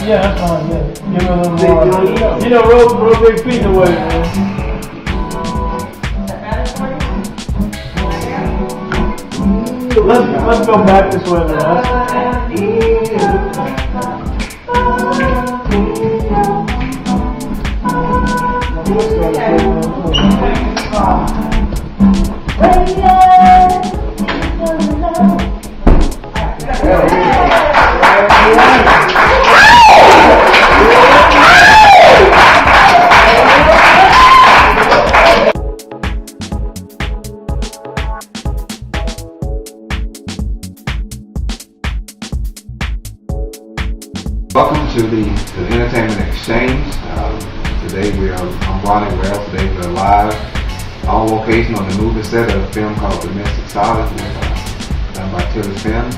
Yeah, that's fine, yeah. Give me a little more. You know, roll big feet away, man. Let's go back this way, man. Welcome to the Entertainment Xchange. Today I'm Ronnie Wells. Today we're live on location on the movie set of a film called Domestic Solid, done by Tilly's Film.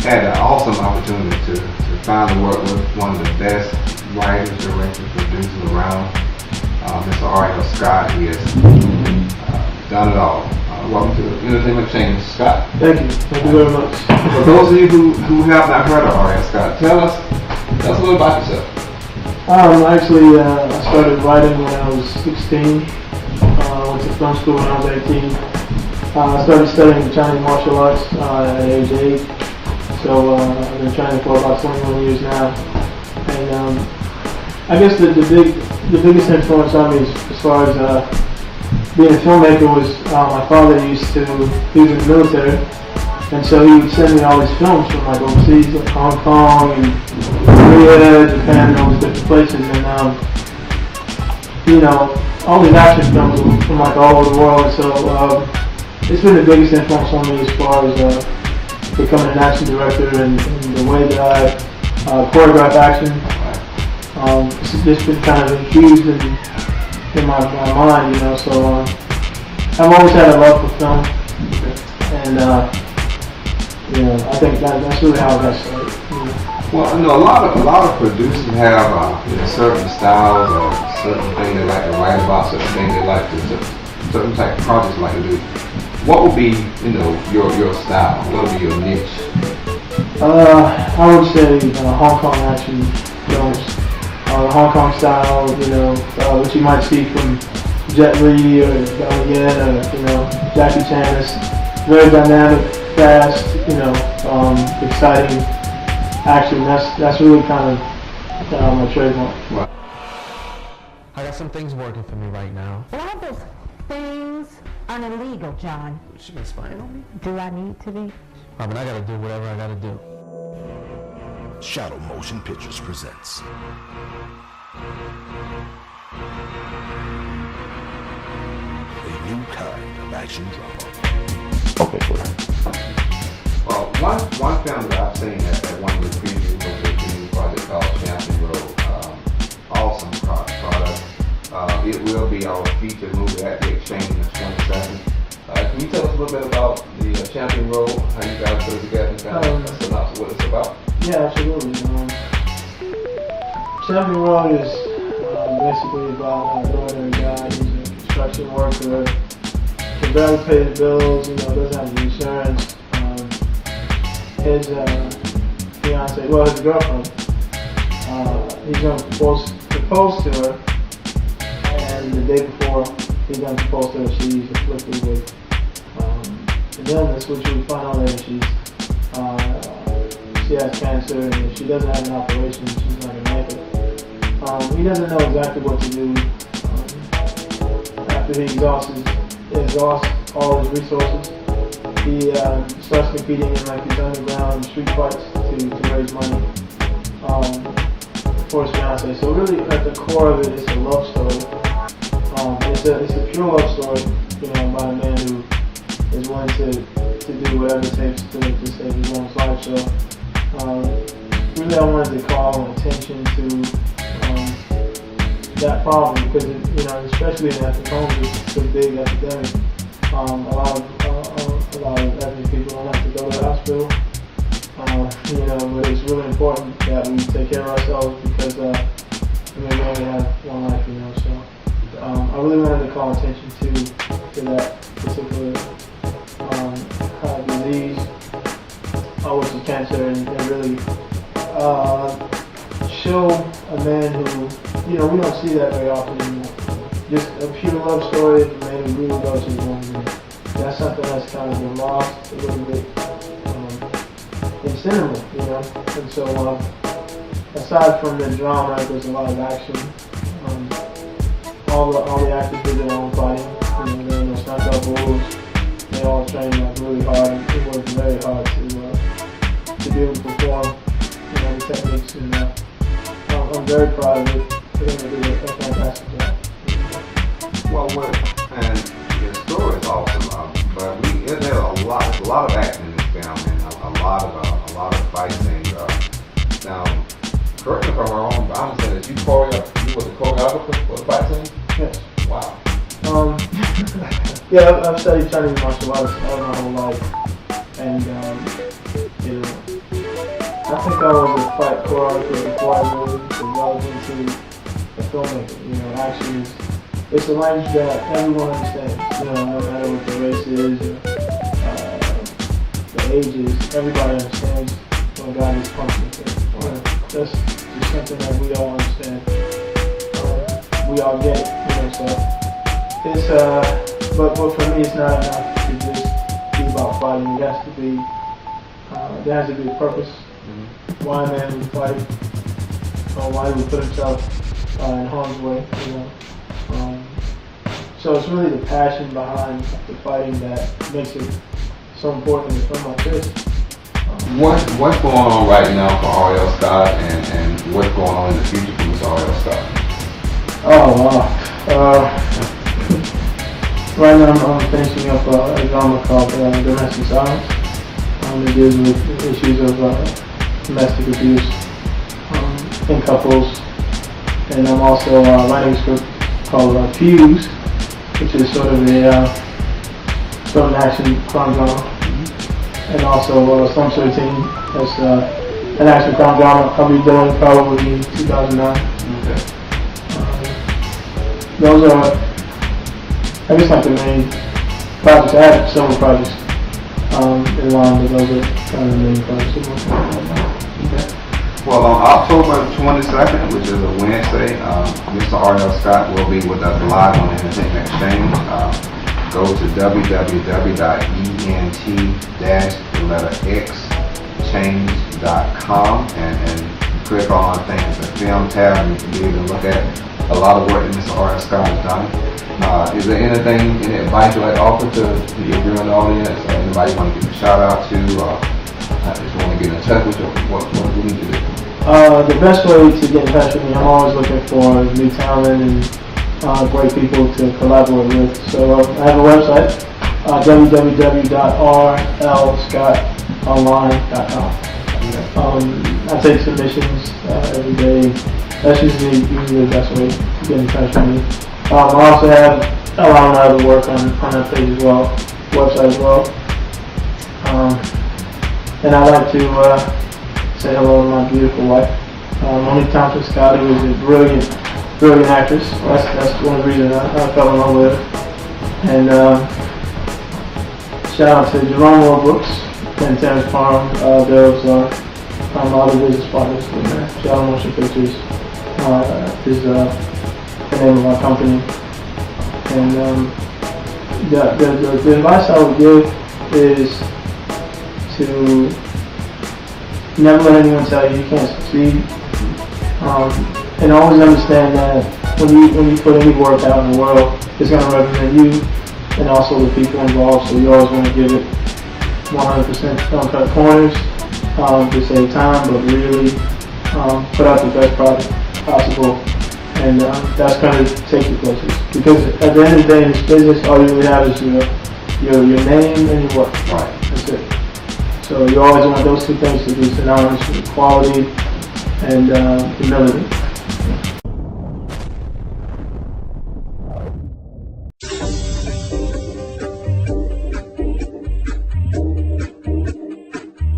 Had an awesome opportunity to finally work with one of the best writers, directors, producers around, Mr. R.L. Scott. He has done it all. Welcome to the Entertainment Xchange, Scott. Thank you very much. For those of you who have not heard of R.L. Scott, tell us a little about yourself. Actually, I started writing when I was 16. Went to film school when I was 18. I started studying Chinese martial arts at age 8. So I've been training for about 21 years now. And I guess the biggest influence on me as far as being a filmmaker was my father he was in the military. And so he would send me all these films from like overseas, like Hong Kong and Korea, Japan, and all these different places. And all these action films from like all over the world. So it's been the biggest influence on me as far as becoming an action director and the way that I choreograph action. It's just been kind of infused in my mind, So I've always had a love for film, and I think that's really how I got started. Well, a lot of producers have certain styles or certain things they like to write about, certain things they like to, certain type of projects they like to do. What would be, your style? What would be your niche? I would say Hong Kong action films, Hong Kong style. What you might see from Jet Li or Donnie Yen or Jackie Chan. It's very dynamic, fast, exciting action. That's really kind of my trademark. Wow. I got some things working for me right now. A lot of those things are illegal, John. She been spying on me? Do I need to be? I mean, I gotta do whatever I gotta do. Shadow Motion Pictures presents a new kind of action drama. Okay, cool. Well, one film that I've seen at one of the previews of the new project called Champion Road, awesome product. It will be our featured movie at the Exchange on the 22nd. Can you tell us a little bit about the Champion Road, how you guys put it together, and kind of a synopsis what it's about? Yeah, absolutely. Champion Road is basically about a daughter and guy who's a construction worker, can barely pay his bills, doesn't have the insurance. His girlfriend, he's going to propose to her, and the day before he's going to propose to her, she's afflicted with an illness, which we find out later she has cancer, and if she doesn't have an operation, she's not going to make it. He doesn't know exactly what to do after he exhausts all his resources. He starts competing in like these underground street fights to raise money for his fiancée. So really, at the core of it, it's a love story. It's a pure love story, by a man who is willing to do whatever it takes to save his own life. So really, I wanted to call attention to that problem because especially in African homes, it's a big epidemic. A lot of ethnic people don't like to go to the hospital, but it's really important that we take care of ourselves because we only have one life, So I really wanted to call attention to that particular disease, which is cancer, and really show a man who, you know, we don't see that very often anymore. Just a pure love story of a man who really loves his woman. That's something that's kind of been lost a little bit in cinema, you know. And so, aside from the drama, there's a lot of action. All the actors did their own fighting. You know, they're in the stunt doubles. They all train like really hard. And it works very hard to be able to perform, you know, the techniques. And I'm very proud of it. They're going to do a fantastic job. Well, and the story is awesome, but there's a lot of action in this film, and a lot of fight scenes. Now, correct me if I'm wrong, but I'm saying that you were the choreographer for the fight scene? Yes. Wow. Yeah, I've studied Chinese martial arts all my whole life, and you know, I think I was a fight choreographer before I really developed into the filmmaking. You know, action it's a language that everyone understands. You know, no matter what the race is or the age is, everybody understands when a guy is punching. You know, that's just something that we all understand. We all get it. You know, so it's but for me, it's not enough to just be about fighting. It has to be there has to be a purpose. Why a man would fight, or why he would put himself in harm's way. You know. So it's really the passion behind the fighting that makes it so important in a film like this. What's going on right now for R.L. Scott, and what's going on in the future for Mr. R.L. Scott? Oh wow! Right now I'm finishing up a drama called Domestic Violence. It deals with issues of domestic abuse in couples, and I'm also writing a script called Fuse, which is sort of an action crime drama, and also Slum 13. That's an action crime drama I'll be doing probably in 2009. Okay. Those are, I guess, like the main projects. I have several projects in line, but those are kind of the main projects. Okay. Well, on October 22nd, which is a Wednesday, Mr. R.L. Scott will be with us live on Entertainment Xchange. Go to www.ent-xchange.com and click on, I think it's the film tab, and you can be able to look at a lot of work that Mr. R.L. Scott has done. Is there anything, any advice you'd like to offer to your viewing audience, or anybody you want to give a shout out to, or just want to get in touch with you? What do we need to do? The best way to get in touch with me, I'm always looking for new talent and great people to collaborate with. So I have a website, www.rlscottonline.com. I take submissions every day. That's usually the best way to get in touch with me. I also have a lot of other work on that page as well, website as well. And I'd like to say hello to my beautiful wife, Monique Thompson-Scott, who is a brilliant actress. That's one of the reasons I fell in love with her. And shout out to Jerome Moore Brooks and Terrence Farm. Those are my other business partners. Shout out Motion Pictures is the name of our company. And the advice I would give is to never let anyone tell you can't succeed, and always understand that when you put any work out in the world, it's going to represent you and also the people involved. So you always want to give it 100%. Don't cut corners to save time, but really put out the best product possible, and that's going to take you places. Because at the end of the day in this business, all you really have is your name and your work. Right. That's it. So you always want those two things to be synonymous with quality and humility.